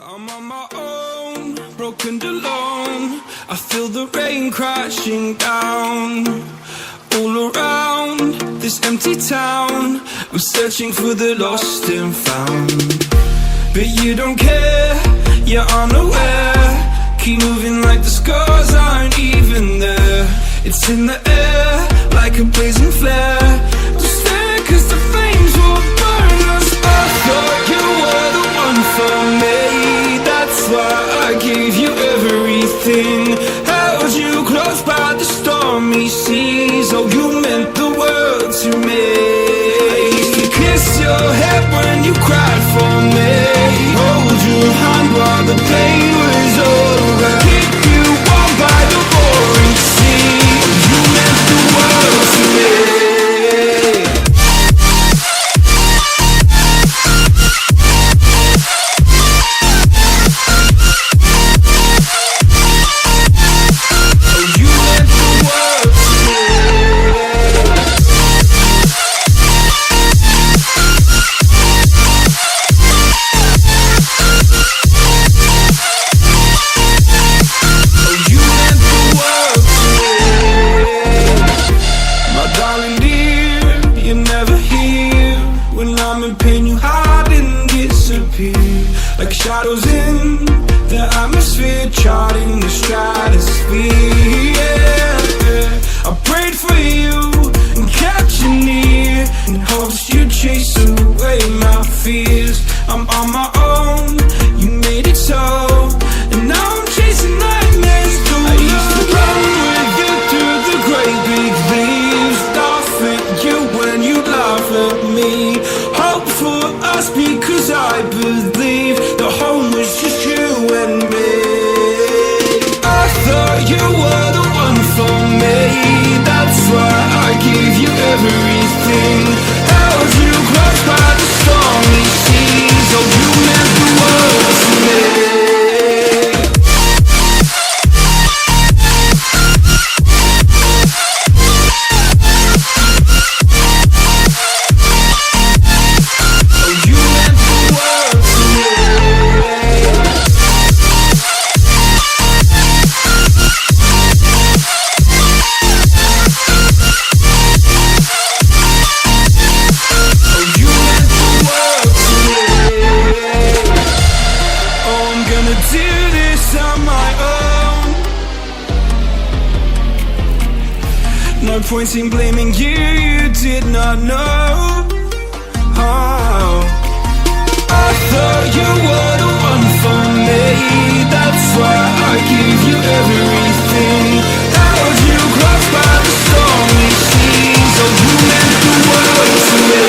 I'm on my own, broken alone. I feel the rain crashing down all around this empty town. I'm searching for the lost and found, but you don't care, you're unaware. Keep moving like the scars aren't even there. It's in the air like a blazing flare. Just stare cause the flames will burn us. I thought you were the one for me, that's why I gave you everything. Held you close by the stormy seas. Oh, you meant the world to me. I used to kiss your head when you cried for me, hold your hand while the pain was over, keep you warm by the roaring sea. Oh, you meant the world to me. Like shadows in the atmosphere, charting the stratosphere, yeah. I prayed for you and kept you near in hopes you'd chase away my fears. I'm on my own, you made it so, and now I'm chasing nightmares too. I used to run with you through the great big leaves, laugh at you when you laugh at me. Hope for us because I believe the home was just you and me. I thought you were the one for me, that's why I gave you everything. Held you close by the stormy seas. Oh, you meant the world to me. No point in blaming you, you did not know. Oh, I thought you were the one for me, that's why I gave you everything. Held you close by the stormy seas. Oh, you meant the world to me.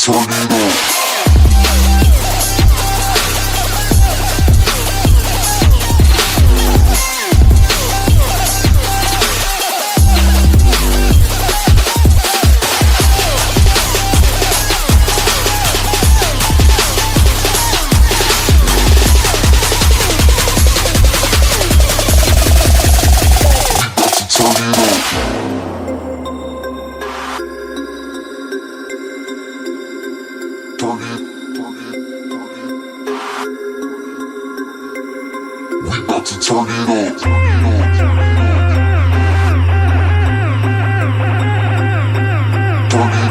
Turn it